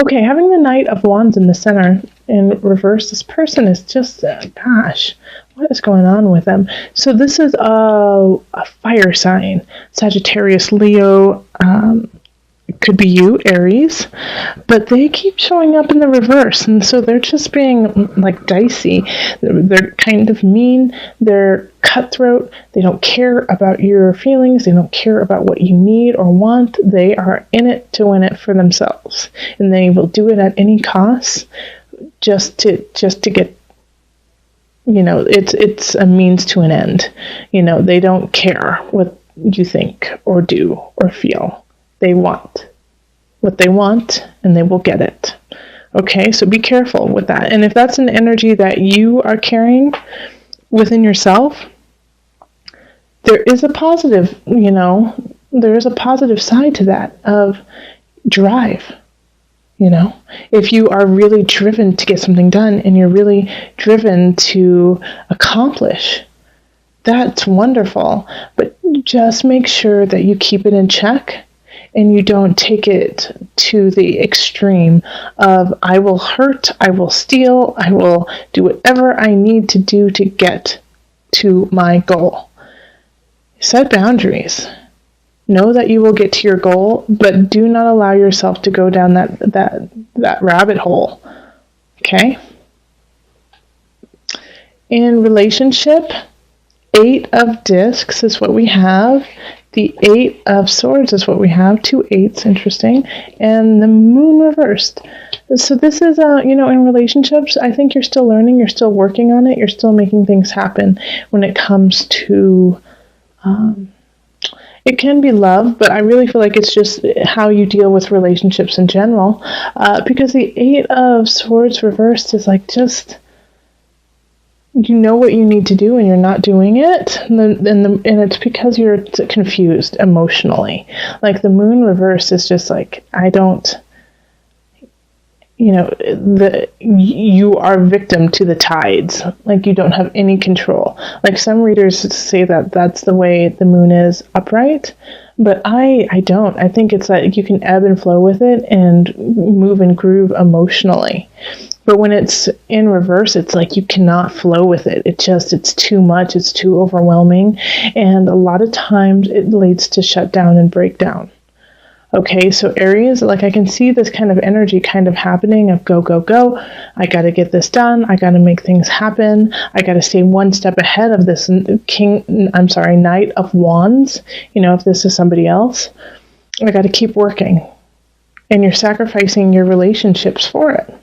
Okay, having the Knight of Wands in the center in reverse, this person is just, gosh, what is going on with them? So this is a fire sign, Sagittarius, Leo, it could be you, Aries, but they keep showing up in the reverse, and so they're just being like dicey. They're kind of mean, they're cutthroat, they don't care about your feelings, they don't care about what you need or want. They are in it to win it for themselves, and they will do it at any cost just to get, it's a means to an end. They don't care what you think or do or feel. They want what they want, and they will get it. Okay, so be careful with that. And if that's an energy that you are carrying within yourself, there is a positive, there is a positive side to that of drive. If you are really driven to get something done and you're really driven to accomplish, that's wonderful. But just make sure that you keep it in check and you don't take it to the extreme of, I will hurt, I will steal, I will do whatever I need to do to get to my goal. Set boundaries. Know that you will get to your goal, but do not allow yourself to go down that rabbit hole. Okay? In relationship, 8 of discs is what we have. The 8 of swords is what we have. 2 8s, interesting. And the moon reversed. So this is, in relationships, I think you're still learning, you're still working on it, you're still making things happen when it comes to, it can be love, but I really feel like it's just how you deal with relationships in general. Because the 8 of swords reversed is like just, you know what you need to do and you're not doing it, and it's because you're confused emotionally. Like the moon reverse is just like, I don't, you are victim to the tides. Like you don't have any control. Like some readers say that that's the way the moon is upright, but I don't. I think it's like you can ebb and flow with it and move and groove emotionally. But when it's in reverse, it's like you cannot flow with it. It's too much. It's too overwhelming. And a lot of times it leads to shutdown and breakdown. Okay, so Aries, like I can see this kind of energy kind of happening of go, go, go. I got to get this done. I got to make things happen. I got to stay one step ahead of this Knight of Wands. If this is somebody else, I got to keep working. And you're sacrificing your relationships for it.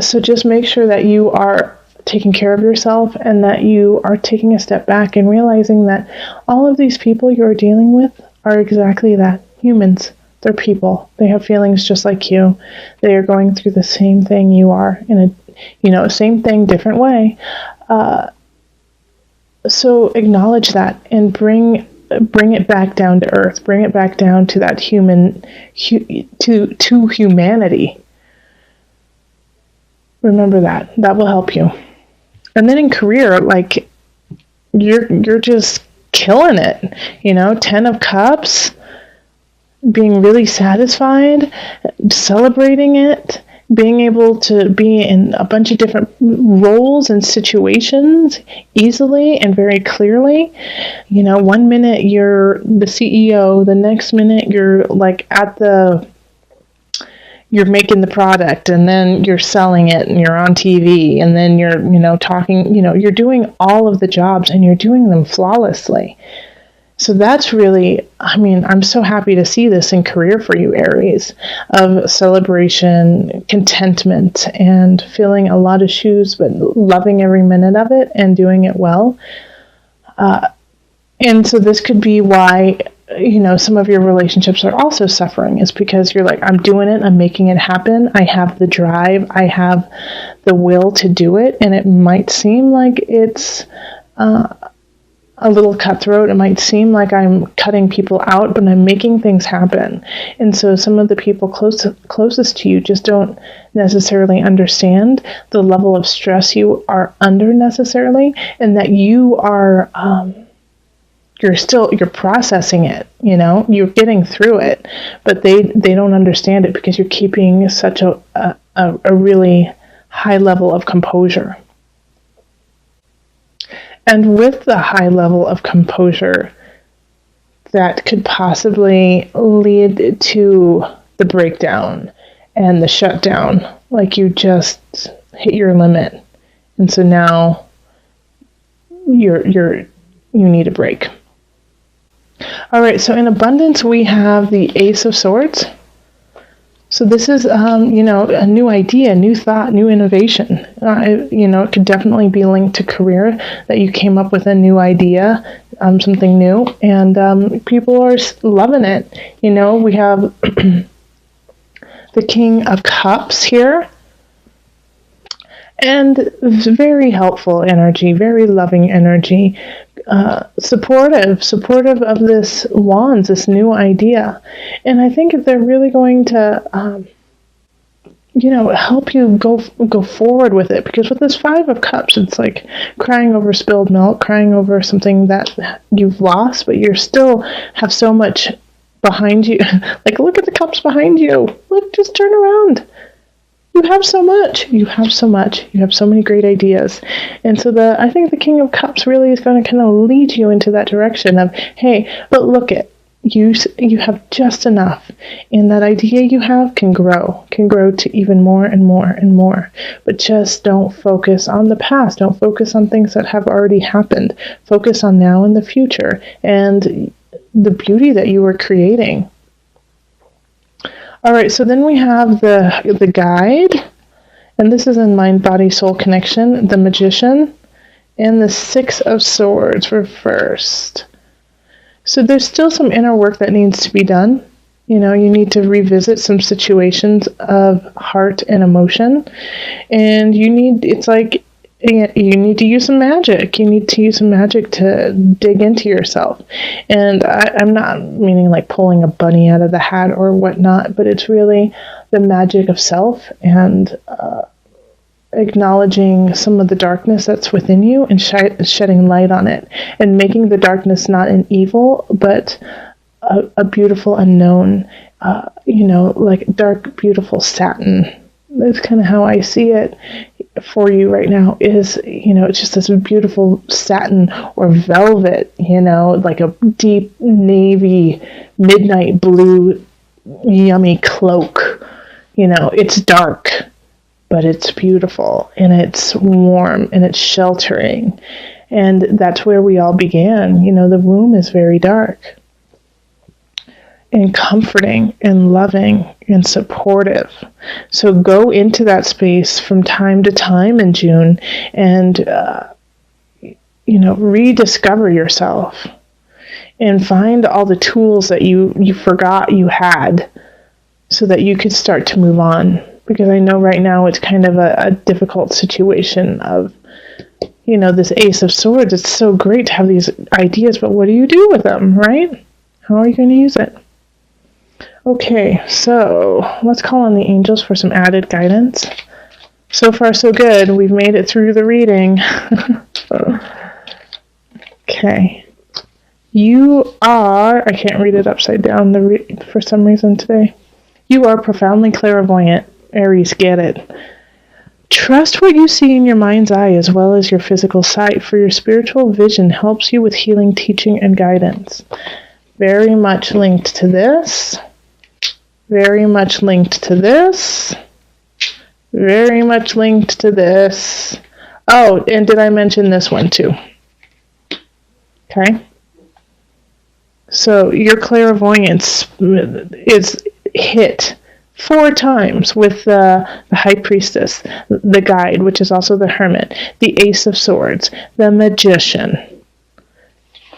So just make sure that you are taking care of yourself and that you are taking a step back and realizing that all of these people you're dealing with are exactly that, humans. They're people. They have feelings just like you. They are going through the same thing you are in same thing, different way. So acknowledge that and bring it back down to earth. Bring it back down to that to humanity. Remember that. That will help you. And then in career, like you're just killing it. 10 of Cups, being really satisfied, celebrating it, being able to be in a bunch of different roles and situations easily and very clearly. 1 minute you're the CEO, the next minute you're like you're making the product, and then you're selling it, and you're on TV, and then you're, talking, you're doing all of the jobs, and you're doing them flawlessly. So that's really, I'm so happy to see this in career for you, Aries, of celebration, contentment, and filling a lot of shoes, but loving every minute of it and doing it well. And so this could be why some of your relationships are also suffering, is because you're like, I'm doing it, I'm making it happen, I have the drive, I have the will to do it, and it might seem like it's a little cutthroat, it might seem like I'm cutting people out, but I'm making things happen. And so some of the people closest to you just don't necessarily understand the level of stress you are under necessarily, and that you are you're processing it, you know, you're getting through it, but they don't understand it because you're keeping such a really high level of composure. And with the high level of composure, that could possibly lead to the breakdown and the shutdown, like you just hit your limit, and so now you need a break. All right, so in abundance we have the Ace of Swords. So this is, you know, a new idea, new thought, new innovation. You know, it could definitely be linked to career, that you came up with a new idea, something new, and people are loving it. You know, we have the King of Cups here, and very helpful energy, very loving energy, supportive of this wands, this new idea. And I think if they're really going to, you know, help you go forward with it, because with this Five of Cups, it's like crying over spilled milk, crying over something that you've lost, but you still have so much behind you. Like, look at the cups behind you. Look, just turn around. You have so much. You have so much. You have so many great ideas. And so I think the King of Cups really is going to kind of lead you into that direction of, hey, but look it. You have just enough. And that idea you have can grow to even more and more and more. But just don't focus on the past. Don't focus on things that have already happened. Focus on now and the future and the beauty that you are creating. All right, so then we have the guide, and this is in mind, body, soul connection, the Magician, and the Six of Swords reversed. So there's still some inner work that needs to be done. You know, you need to revisit some situations of heart and emotion, and it's like you need to use some magic. You need to use some magic to dig into yourself. And I'm not meaning like pulling a bunny out of the hat or whatnot, but it's really the magic of self and acknowledging some of the darkness that's within you and shedding light on it, and making the darkness not an evil, but a beautiful unknown, you know, like dark, beautiful satin. That's kind of how I see it for you right now, is, you know, it's just this beautiful satin or velvet, you know, like a deep navy, midnight blue, yummy cloak. You know, it's dark, but it's beautiful, and it's warm, and it's sheltering. And that's where we all began. You know, the womb is very dark and comforting and loving and supportive. So go into that space from time to time in June and, you know, rediscover yourself and find all the tools that you forgot you had so that you could start to move on. Because I know right now it's kind of a difficult situation of, you know, this Ace of Swords. It's so great to have these ideas, but what do you do with them, right? How are you going to use it? Okay, so let's call on the angels for some added guidance. So far, so good. We've made it through the reading. Okay. You are, I can't read it upside down for some reason today. You are profoundly clairvoyant. Aries, get it. Trust what you see in your mind's eye as well as your physical sight, for your spiritual vision helps you with healing, teaching, and guidance. Very much linked to this. Very much linked to this. Very much linked to this. Oh, and did I mention this one too? Okay. So your clairvoyance is hit 4 times with the High Priestess, the Guide, which is also the Hermit, the Ace of Swords, the Magician.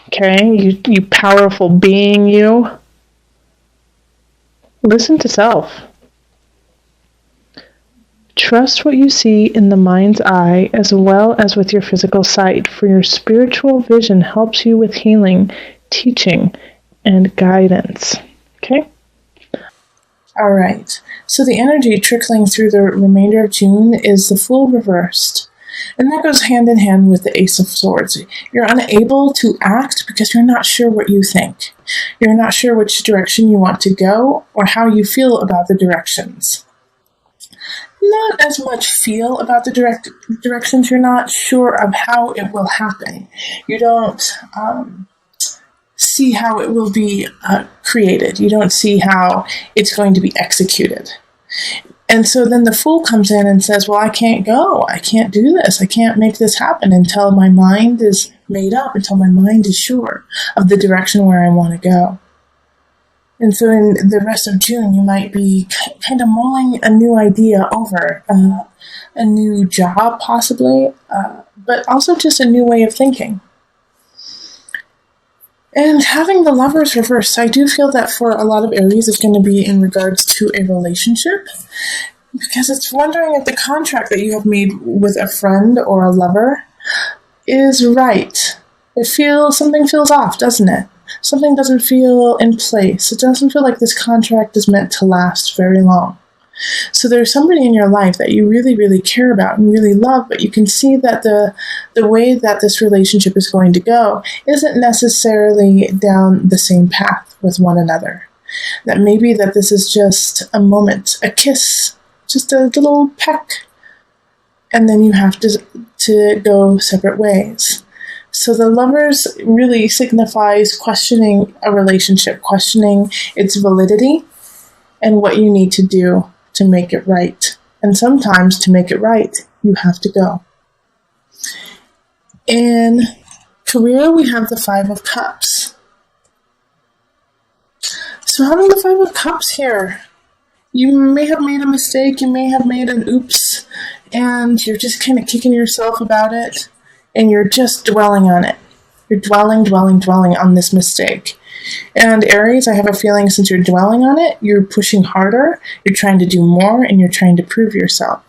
Okay, you powerful being, you. Listen to self. Trust what you see in the mind's eye as well as with your physical sight, for your spiritual vision helps you with healing, teaching, and guidance. Okay? All right. So the energy trickling through the remainder of June is the Fool reversed. And that goes hand in hand with the Ace of Swords. You're unable to act because you're not sure what you think. You're not sure which direction you want to go or how you feel about the directions. Not as much feel about the directions. You're not sure of how it will happen. You don't see how it will be created. You don't see how it's going to be executed. And so then the Fool comes in and says, well, I can't go. I can't do this. I can't make this happen until my mind is made up, until my mind is sure of the direction where I want to go. And so in the rest of June, you might be kind of mulling a new idea over, a new job possibly, but also just a new way of thinking. And having the Lovers reversed, I do feel that for a lot of Aries, it's going to be in regards to a relationship, because it's wondering if the contract that you have made with a friend or a lover is right. Something feels off, doesn't it? Something doesn't feel in place. It doesn't feel like this contract is meant to last very long. So there's somebody in your life that you really, really care about and really love, but you can see that the way that this relationship is going to go isn't necessarily down the same path with one another. That maybe that this is just a moment, a kiss, just a little peck, and then you have to go separate ways. So the Lovers really signifies questioning a relationship, questioning its validity and what you need to do to make it right. And sometimes to make it right, you have to go. In career, we have the Five of Cups. So having the Five of Cups here, you may have made a mistake, you may have made an oops, and you're just kind of kicking yourself about it, and you're just dwelling on it. You're dwelling on this mistake. And Aries, I have a feeling since you're dwelling on it, you're pushing harder, you're trying to do more, and you're trying to prove yourself.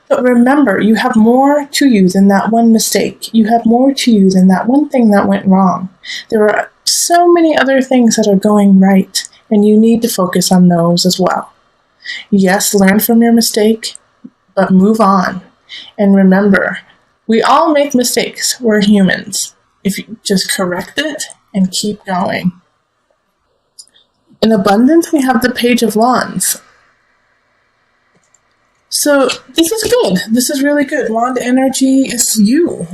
But remember, you have more to you than that one mistake. You have more to you than that one thing that went wrong. There are so many other things that are going right, and you need to focus on those as well. Yes, learn from your mistake, but move on. And remember, we all make mistakes. We're humans. If you just correct it and keep going. In abundance, we have the Page of Wands. So this is good. This is really good. Wand energy is you,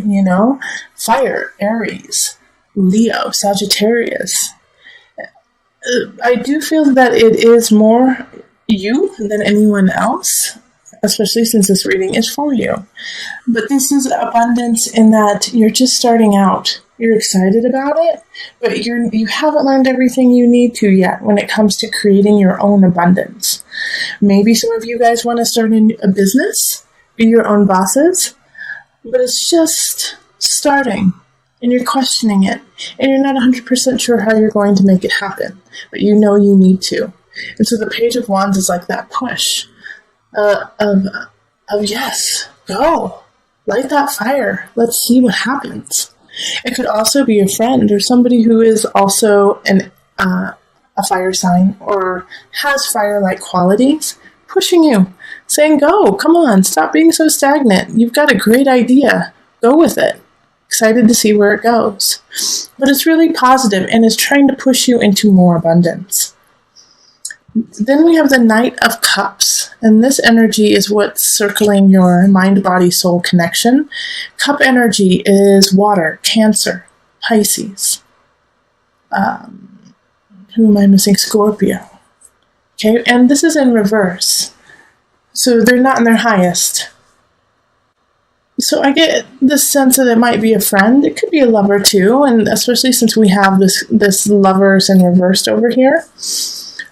Fire, Aries, Leo, Sagittarius. I do feel that it is more you than anyone else, especially since this reading is for you. But this is abundance in that you're just starting out. You're excited about it, but you haven't learned everything you need to yet when it comes to creating your own abundance. Maybe some of you guys want to start a business, be your own bosses, but it's just starting, and you're questioning it, and you're not 100% sure how you're going to make it happen, but you know you need to. And so the Page of Wands is like that push of yes, go, light that fire, let's see what happens. It could also be a friend or somebody who is also a fire sign or has fire-like qualities, pushing you, saying, go, come on, stop being so stagnant. You've got a great idea. Go with it. Excited to see where it goes. But it's really positive and is trying to push you into more abundance. Then we have the Knight of Cups, and this energy is what's circling your mind-body-soul connection. Cup energy is water, Cancer, Pisces. Who am I missing? Scorpio. Okay, and this is in reverse. So they're not in their highest. So I get this sense that it might be a friend. It could be a lover too, and especially since we have this lovers in reversed over here.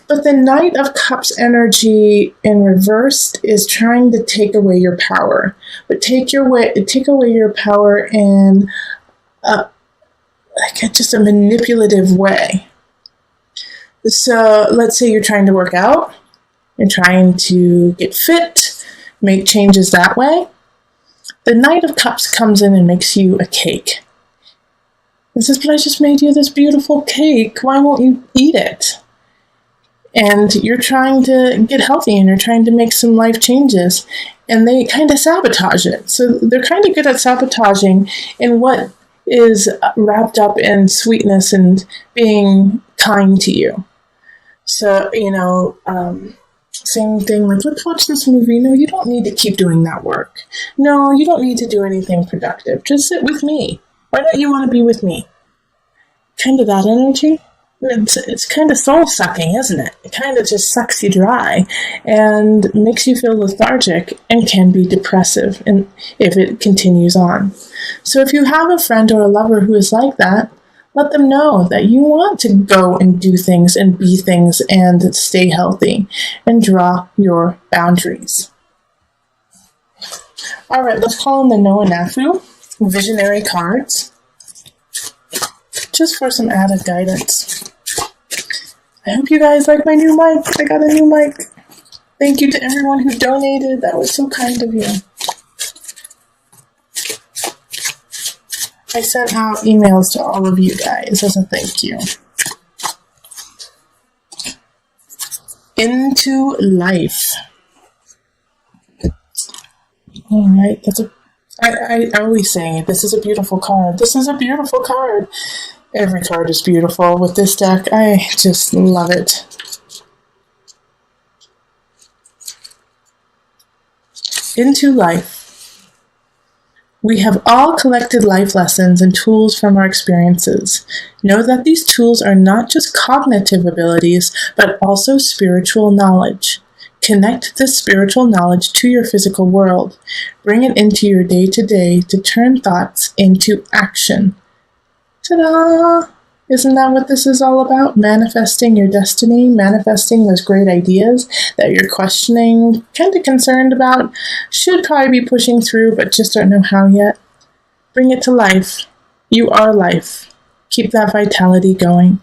But the Knight of Cups energy in reversed is trying to take away your power. But take away your power in just a manipulative way. So let's say you're trying to work out. You're trying to get fit, make changes that way. The Knight of Cups comes in and makes you a cake. It says, but I just made you this beautiful cake. Why won't you eat it? and you're trying to get healthy and you're trying to make some life changes, and they kind of sabotage it. So they're kind of good at sabotaging in what is wrapped up in sweetness and being kind to you. So, same thing, like, let's watch this movie. No, you don't need to keep doing that work. No, you don't need to do anything productive. Just sit with me. Why don't you want to be with me? Kind of that energy. It's kind of soul-sucking, isn't it? It kind of just sucks you dry and makes you feel lethargic and can be depressive if it continues on. So if you have a friend or a lover who is like that, let them know that you want to go and do things and be things and stay healthy and draw your boundaries. All right, let's call in the Noah Nafu visionary cards just for some added guidance. I hope you guys like my new mic. I got a new mic. Thank you to everyone who donated. That was so kind of you. I sent out emails to all of you guys as a thank you. Into life. All right, I always say this is a beautiful card. This is a beautiful card. Every card is beautiful with this deck. I just love it. Into life. We have all collected life lessons and tools from our experiences. Know that these tools are not just cognitive abilities, but also spiritual knowledge. Connect this spiritual knowledge to your physical world. Bring it into your day-to-day to turn thoughts into action. Ta-da! Isn't that what this is all about? Manifesting your destiny, manifesting those great ideas that you're questioning, kind of concerned about, should probably be pushing through, but just don't know how yet. Bring it to life. You are life. Keep that vitality going.